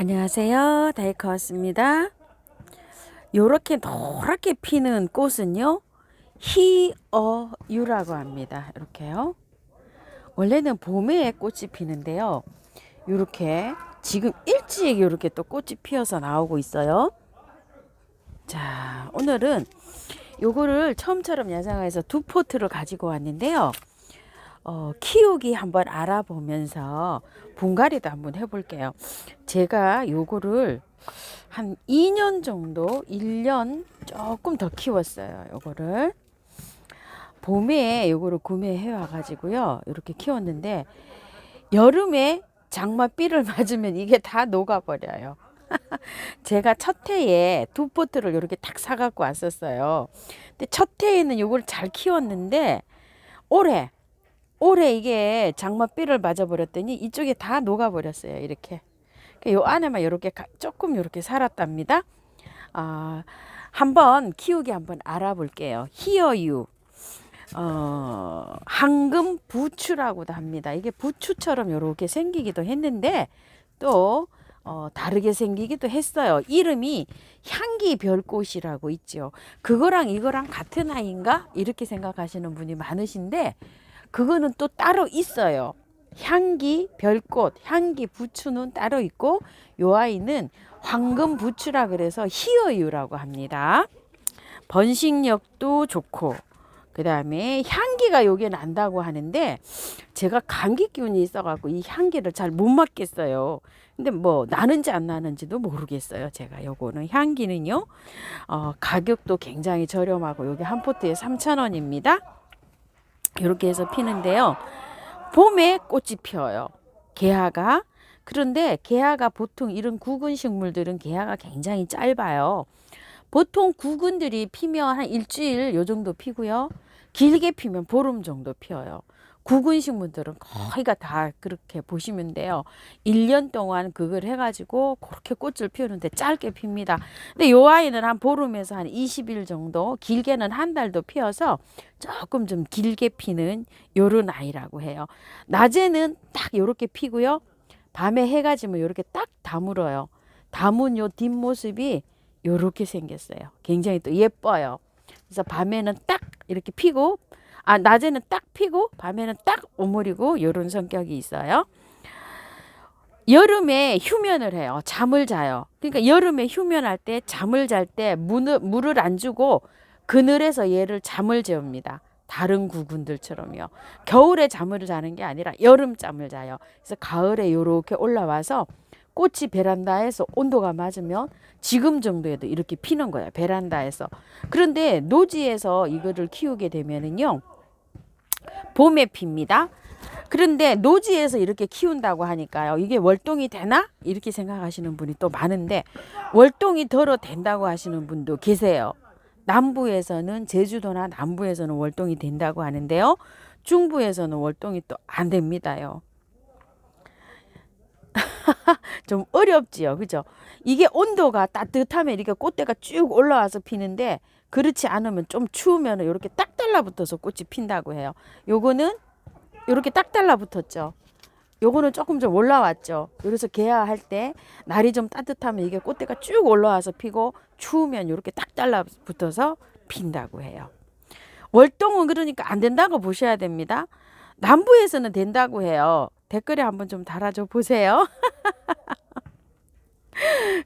안녕하세요. 다이커스입니다. 요렇게 노랗게 피는 꽃은요, 희어유라고 합니다. 이렇게요. 원래는 봄에 꽃이 피는데요. 요렇게 지금 일찍 요렇게 또 꽃이 피어서 나오고 있어요. 자, 오늘은 요거를 처음처럼 야생화에서 두 포트를 가지고 왔는데요. 키우기 한번 알아보면서 분갈이도 한번 해볼게요. 제가 요거를 한 2년 정도, 1년 조금 더 키웠어요. 요거를 봄에 요거를 구매해 와가지고요. 이렇게 키웠는데 여름에 장마비를 맞으면 이게 다 녹아버려요. 제가 첫 해에 두 포트를 이렇게 딱 사갖고 왔었어요. 근데 첫 해에는 요걸 잘 키웠는데 올해 이게 장맛비를 맞아버렸더니 이쪽에 다 녹아버렸어요. 이렇게. 요 안에만 이렇게 조금 이렇게 살았답니다. 한번 키우기 한번 알아볼게요. 히어유. 황금 부추라고도 합니다. 이게 부추처럼 이렇게 생기기도 했는데 또 다르게 생기기도 했어요. 이름이 향기 별꽃이라고 있죠. 그거랑 이거랑 같은 아이인가? 이렇게 생각하시는 분이 많으신데 그거는 또 따로 있어요. 향기 별꽃, 향기 부추는 따로 있고 요 아이는 황금 부추라 그래서 희어유라고 합니다. 번식력도 좋고 그 다음에 향기가 요게 난다고 하는데 제가 감기 기운이 있어갖고 이 향기를 잘 못 맡겠어요. 근데 뭐 나는지 안 나는지도 모르겠어요. 제가 요거는 향기는요. 가격도 굉장히 저렴하고 요게 한 포트에 3,000원입니다. 이렇게 해서 피는데요. 봄에 꽃이 피어요. 개화가. 그런데 개화가 보통 이런 구근 식물들은 개화가 굉장히 짧아요. 보통 구근들이 피면 한 일주일 요 정도 피고요. 길게 피면 보름 정도 피어요. 구근 식물들은 거의가 다 그렇게 보시면 돼요. 1년 동안 그걸 해가지고 그렇게 꽃을 피우는데 짧게 핍니다. 근데 요 아이는 한 보름에서 한 20일 정도, 길게는 한 달도 피어서 조금 좀 길게 피는 요런 아이라고 해요. 낮에는 딱 요렇게 피고요. 밤에 해가 지면 요렇게 딱 다물어요. 다문 요 뒷모습이 요렇게 생겼어요. 굉장히 또 예뻐요. 그래서 밤에는 딱 이렇게 피고 낮에는 딱 피고 밤에는 딱 오므리고 요런 성격이 있어요. 여름에 휴면을 해요. 잠을 자요. 그러니까 여름에 휴면할 때 잠을 잘 때 물을 안 주고 그늘에서 얘를 잠을 재웁니다. 다른 구근들처럼요. 겨울에 잠을 자는 게 아니라 여름 잠을 자요. 그래서 가을에 요렇게 올라와서 꽃이 베란다에서 온도가 맞으면 지금 정도에도 이렇게 피는 거예요. 베란다에서. 그런데 노지에서 이거를 키우게 되면은요. 봄에 핍니다. 그런데 노지에서 이렇게 키운다고 하니까요. 이게 월동이 되나? 이렇게 생각하시는 분이 또 많은데 월동이 덜어 된다고 하시는 분도 계세요. 남부에서는 제주도나 남부에서는 월동이 된다고 하는데요. 중부에서는 월동이 또 안 됩니다요. 좀 어렵지요. 그죠? 이게 온도가 따뜻하면 이렇게 꽃대가 쭉 올라와서 피는데 그렇지 않으면 좀 추우면 이렇게 딱 달라붙어서 꽃이 핀다고 해요. 요거는 이렇게 딱 달라붙었죠. 요거는 조금 좀 올라왔죠. 그래서 개화할 때 날이 좀 따뜻하면 이게 꽃대가 쭉 올라와서 피고 추우면 이렇게 딱 달라붙어서 핀다고 해요. 월동은 그러니까 안 된다고 보셔야 됩니다. 남부에서는 된다고 해요. 댓글에 한번 좀 달아줘 보세요.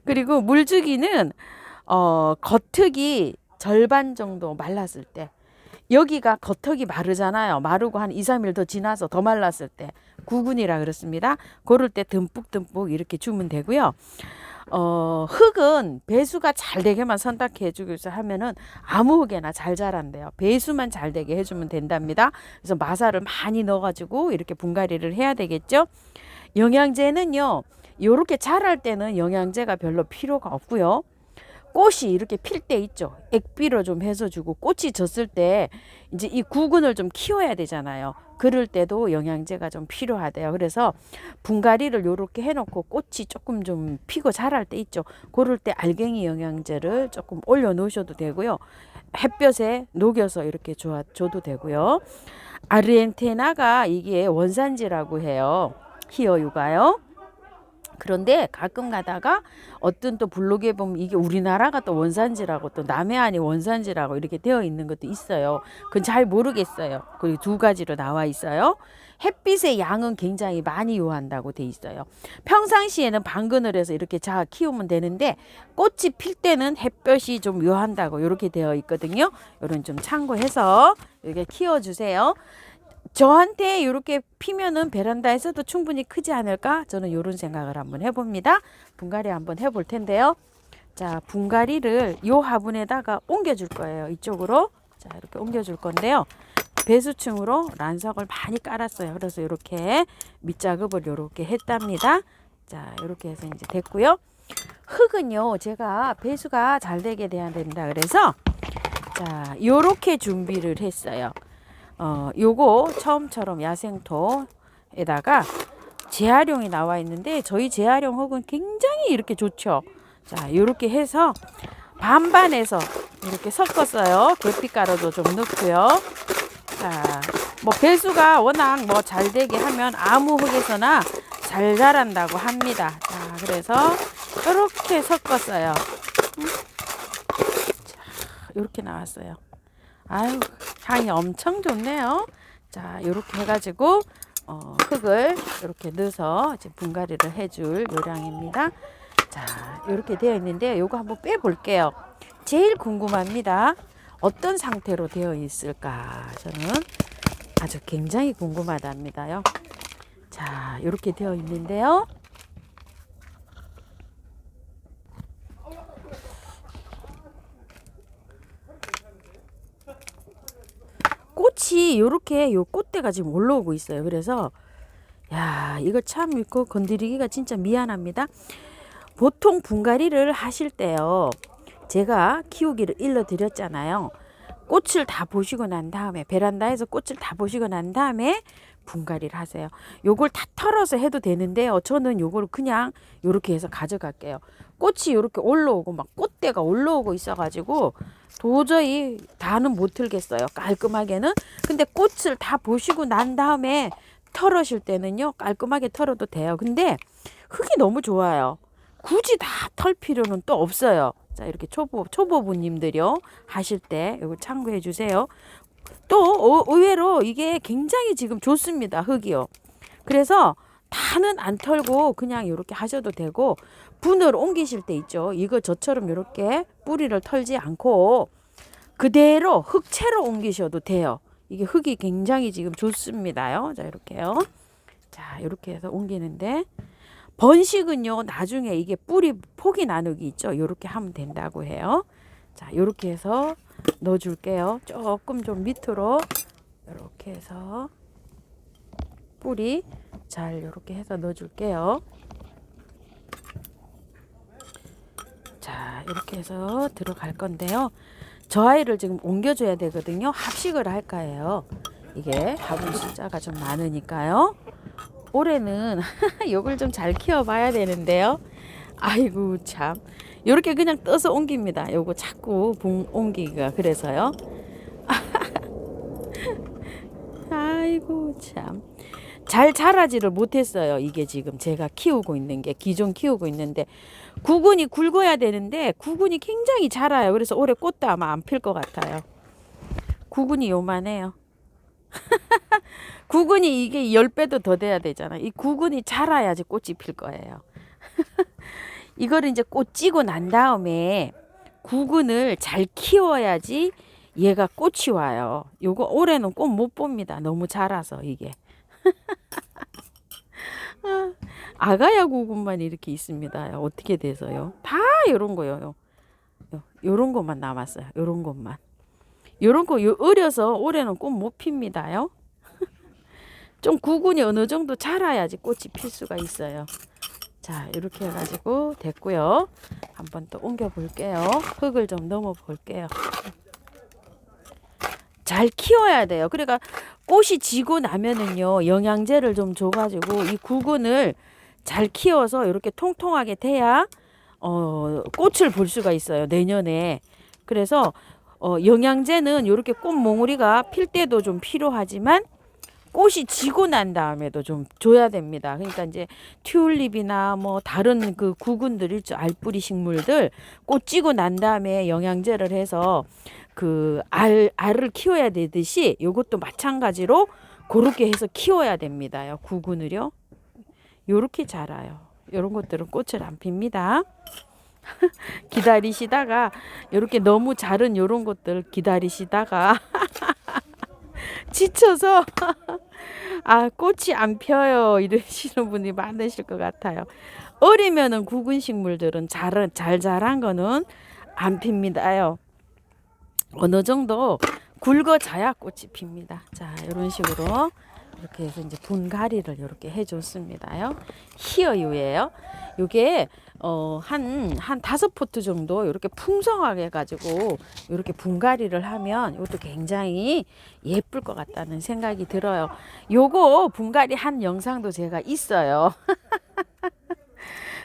그리고 물주기는 겉흙이 절반 정도 말랐을 때 여기가 겉흙이 마르잖아요. 마르고 한 2, 3일 더 지나서 더 말랐을 때 구근이라 그렇습니다. 그럴 때 듬뿍듬뿍 이렇게 주면 되고요. 흙은 배수가 잘 되게만 선택해 주기위해서 하면은 아무 흙에나 잘 자란대요. 배수만 잘 되게 해주면 된답니다. 그래서 마사를 많이 넣어가지고 이렇게 분갈이를 해야 되겠죠. 영양제는요. 요렇게 자랄 때는 영양제가 별로 필요가 없고요. 꽃이 이렇게 필 때 있죠. 액비로 좀 해서 주고 꽃이 졌을 때 이제 이 구근을 좀 키워야 되잖아요. 그럴 때도 영양제가 좀 필요하대요. 그래서 분갈이를 요렇게 해놓고 꽃이 조금 좀 피고 자랄 때 있죠. 그럴 때 알갱이 영양제를 조금 올려 놓으셔도 되고요. 햇볕에 녹여서 이렇게 줘도 되고요. 아르헨티나가 이게 원산지라고 해요. 히어유가요. 그런데 가끔 가다가 어떤 또 블로그에 보면 이게 우리나라가 또 원산지라고 또 남해안이 원산지라고 이렇게 되어 있는 것도 있어요. 그건 잘 모르겠어요. 그리고 두 가지로 나와 있어요. 햇빛의 양은 굉장히 많이 요한다고 돼 있어요. 평상시에는 방근을 해서 이렇게 잘 키우면 되는데 꽃이 필 때는 햇볕이 좀 요한다고 이렇게 되어 있거든요. 이런 좀 참고해서 이렇게 키워주세요. 저한테 이렇게 피면은 베란다에서도 충분히 크지 않을까? 저는 이런 생각을 한번 해봅니다. 분갈이 한번 해볼 텐데요. 자, 분갈이를 요 화분에다가 옮겨줄 거예요. 이쪽으로. 자, 이렇게 옮겨줄 건데요. 배수층으로 란석을 많이 깔았어요. 그래서 이렇게 밑작업을 이렇게 했답니다. 자, 이렇게 해서 이제 됐고요. 흙은요, 제가 배수가 잘 되게 돼야 된다 그래서 자, 요렇게 준비를 했어요. 요거 처음처럼 야생토에다가 재활용이 나와 있는데 저희 재활용 흙은 굉장히 이렇게 좋죠. 자, 요렇게 해서 반반해서 이렇게 섞었어요. 계피가루도 좀 넣고요. 자, 뭐 배수가 워낙 뭐 잘 되게 하면 아무 흙에서나 잘 자란다고 합니다. 자, 그래서 이렇게 섞었어요. 자, 이렇게 나왔어요. 아유, 향이 엄청 좋네요. 자, 이렇게 해가지고 흙을 이렇게 넣어서 이제 분갈이를 해줄 요량입니다. 자, 이렇게 되어 있는데 요거 한번 빼볼게요. 제일 궁금합니다. 어떤 상태로 되어 있을까? 저는 아주 굉장히 궁금하답니다요. 자, 이렇게 되어 있는데요. 꽃이 요렇게 요 꽃대가 지금 올라오고 있어요. 그래서 야, 이거 참 이거 건드리기가 진짜 미안합니다. 보통 분갈이를 하실 때요. 제가 키우기를 일러드렸잖아요. 꽃을 다 보시고 난 다음에 베란다에서 꽃을 다 보시고 난 다음에 분갈이를 하세요. 요걸 다 털어서 해도 되는데요. 저는 요걸 그냥 요렇게 해서 가져갈게요. 꽃이 요렇게 올라오고 막 꽃대가 올라오고 있어가지고 도저히 다는 못 틀겠어요. 깔끔하게는. 근데 꽃을 다 보시고 난 다음에 털으실 때는요. 깔끔하게 털어도 돼요. 근데 흙이 너무 좋아요. 굳이 다 털 필요는 또 없어요. 자, 이렇게 초보분님들이요. 하실 때 이거 참고해 주세요. 또 의외로 이게 굉장히 지금 좋습니다. 흙이요. 그래서 다는 안 털고 그냥 이렇게 하셔도 되고 분을 옮기실 때 있죠. 이거 저처럼 이렇게 뿌리를 털지 않고 그대로 흙채로 옮기셔도 돼요. 이게 흙이 굉장히 지금 좋습니다요. 자, 이렇게요. 자, 이렇게 해서 옮기는데 번식은요, 나중에 이게 뿌리 포기 나누기 있죠. 이렇게 하면 된다고 해요. 자, 이렇게 해서 넣어줄게요. 조금 좀 밑으로 이렇게 해서 뿌리 잘 이렇게 해서 넣어줄게요. 자, 이렇게 해서 들어갈 건데요. 저 아이를 지금 옮겨줘야 되거든요. 합식을 할까 해요. 이게 화분 숫자가 좀 많으니까요. 올해는 요걸 좀 잘 키워봐야 되는데요. 아이고 참, 요렇게 그냥 떠서 옮깁니다. 요거 자꾸 옮기기가 그래서요. 아이고 참, 잘 자라지를 못했어요. 이게 지금 제가 키우고 있는 게 기존 키우고 있는데 구근이 굵어야 되는데 구근이 굉장히 자라요. 그래서 올해 꽃도 아마 안 필 것 같아요. 구근이 요만해요. 구근이 이게 10배도 더 돼야 되잖아. 이 구근이 자라야지 꽃이 필 거예요. 이거를 이제 꽃 찌고 난 다음에 구근을 잘 키워야지 얘가 꽃이 와요. 요거 올해는 꽃 못 봅니다. 너무 자라서 이게. 아가야 구근만 이렇게 있습니다. 어떻게 돼서요? 다 요런 거요. 요런 것만 남았어요. 요런 것만. 요런 거 어려서 올해는 꽃 못 핍니다요. 좀 구근이 어느 정도 자라야지 꽃이 필 수가 있어요. 자, 이렇게 해가지고 됐고요. 한번 또 옮겨 볼게요. 흙을 좀 넘어 볼게요. 잘 키워야 돼요. 그러니까 꽃이 지고 나면은요, 영양제를 좀 줘가지고 이 구근을 잘 키워서 이렇게 통통하게 돼야 꽃을 볼 수가 있어요. 내년에. 그래서 영양제는 이렇게 꽃 몽우리가 필 때도 좀 필요하지만 꽃이 지고 난 다음에도 좀 줘야 됩니다. 그러니까 이제 튤립이나 뭐 다른 그 구근들 있죠. 알뿌리 식물들 꽃 지고 난 다음에 영양제를 해서 그 알을 키워야 되듯이 요것도 마찬가지로 그렇게 해서 키워야 됩니다요. 구근을요. 요렇게 자라요. 요런 것들은 꽃을 안 핍니다. 기다리시다가 요렇게 너무 자른 요런 것들 기다리시다가 지쳐서 아 꽃이 안 펴요 이러시는 분이 많으실 것 같아요. 어리면은 구근 식물들은 잘 자란 거는 안 핍니다요. 어느 정도 굵어져야 꽃이 핍니다. 자, 이런 식으로 이렇게 해서 이제 분갈이를 이렇게 해줬습니다요. 히어유예요. 요게 한 5포트 정도 이렇게 풍성하게 해가지고 이렇게 분갈이를 하면 이것도 굉장히 예쁠 것 같다는 생각이 들어요. 요거 분갈이 한 영상도 제가 있어요.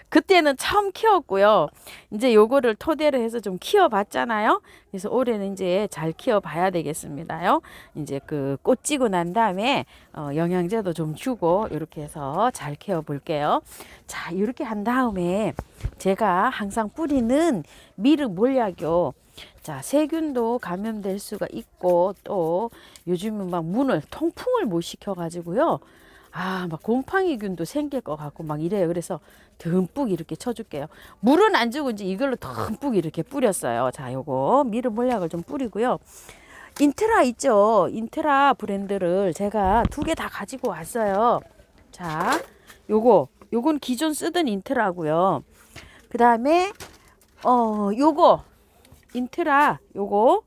그때는 처음 키웠고요. 이제 요거를 토대로 해서 좀 키워봤잖아요. 그래서 올해는 이제 잘 키워봐야 되겠습니다요. 이제 그 꽃 지고 난 다음에 영양제도 좀 주고 이렇게 해서 잘 키워볼게요. 자, 이렇게 한 다음에 제가 항상 뿌리는 미르 몰약요. 자, 세균도 감염될 수가 있고 또 요즘은 막 통풍을 못 시켜가지고요. 막 곰팡이균도 생길 것 같고 막 이래요. 그래서 듬뿍 이렇게 쳐줄게요. 물은 안 주고 이제 이걸로 듬뿍 이렇게 뿌렸어요. 자, 요거 미르 몰약을 좀 뿌리고요. 인트라 있죠? 인트라 브랜드를 제가 2개 다 가지고 왔어요. 자, 요건 기존 쓰던 인트라고요. 그 다음에 요거 인트라 요거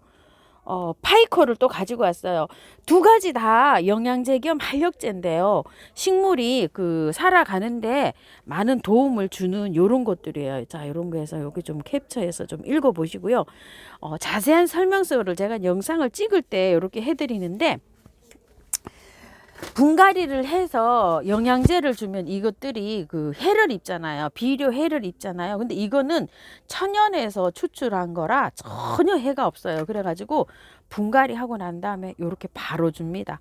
파이커를 또 가지고 왔어요. 2가지 다 영양제 겸 활력제인데요. 식물이 그 살아가는데 많은 도움을 주는 요런 것들이에요. 자, 요런 거 해서 여기 좀 캡처해서 좀 읽어 보시고요. 자세한 설명서를 제가 영상을 찍을 때 이렇게 해드리는데 분갈이를 해서 영양제를 주면 이것들이 그 해를 입잖아요. 비료 해를 입잖아요. 근데 이거는 천연에서 추출한 거라 전혀 해가 없어요. 그래가지고 분갈이 하고 난 다음에 이렇게 바로 줍니다.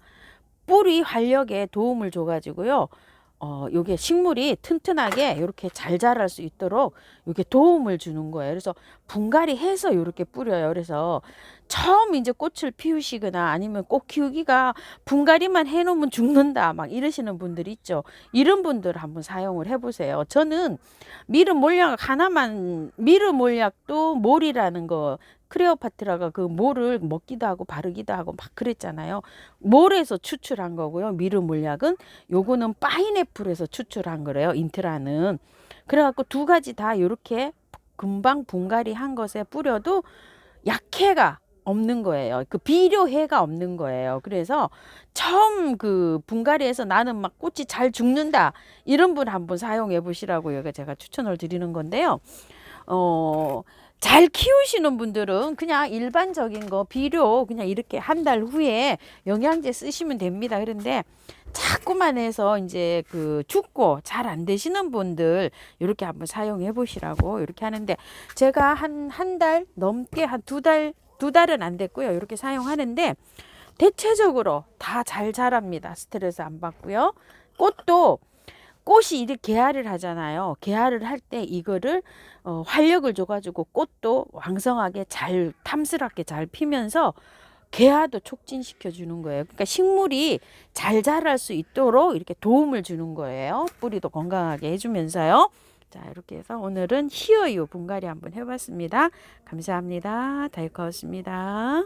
뿌리 활력에 도움을 줘가지고요. 요게 식물이 튼튼하게 이렇게 잘 자랄 수 있도록 요게 도움을 주는 거예요. 그래서 분갈이 해서 이렇게 뿌려요. 그래서 처음 이제 꽃을 피우시거나 아니면 꽃 키우기가 분갈이만 해놓으면 죽는다 막 이러시는 분들 있죠. 이런 분들 한번 사용을 해보세요. 저는 미르 몰약 하나만, 미르 몰약도 몰이라는 거, 크레오파트라가 그 몰을 먹기도 하고 바르기도 하고 막 그랬잖아요. 몰에서 추출한 거고요. 미르 몰약은 요거는 파인애플에서 추출한 거래요. 인트라는. 그래갖고 2가지 다 이렇게 금방 분갈이 한 것에 뿌려도 약해가 없는 거예요. 그 비료해가 없는 거예요. 그래서 처음 그 분갈이에서 나는 막 꽃이 잘 죽는다 이런 분 한번 사용해 보시라고 여기 제가 추천을 드리는 건데요. 잘 키우시는 분들은 그냥 일반적인 거 비료 그냥 이렇게 한 달 후에 영양제 쓰시면 됩니다. 그런데 자꾸만 해서 이제 그 죽고 잘 안 되시는 분들 이렇게 한번 사용해 보시라고 이렇게 하는데 제가 한 달 넘게 한 2달은 안 됐고요. 이렇게 사용하는데 대체적으로 다 잘 자랍니다. 스트레스 안 받고요. 꽃이 이렇게 개화를 하잖아요. 개화를 할 때 이거를 활력을 줘가지고 꽃도 왕성하게 잘 탐스럽게 잘 피면서 개화도 촉진시켜 주는 거예요. 그러니까 식물이 잘 자랄 수 있도록 이렇게 도움을 주는 거예요. 뿌리도 건강하게 해주면서요. 자, 이렇게 해서 오늘은 히어유 분갈이 한번 해봤습니다. 감사합니다. 다이커였습니다.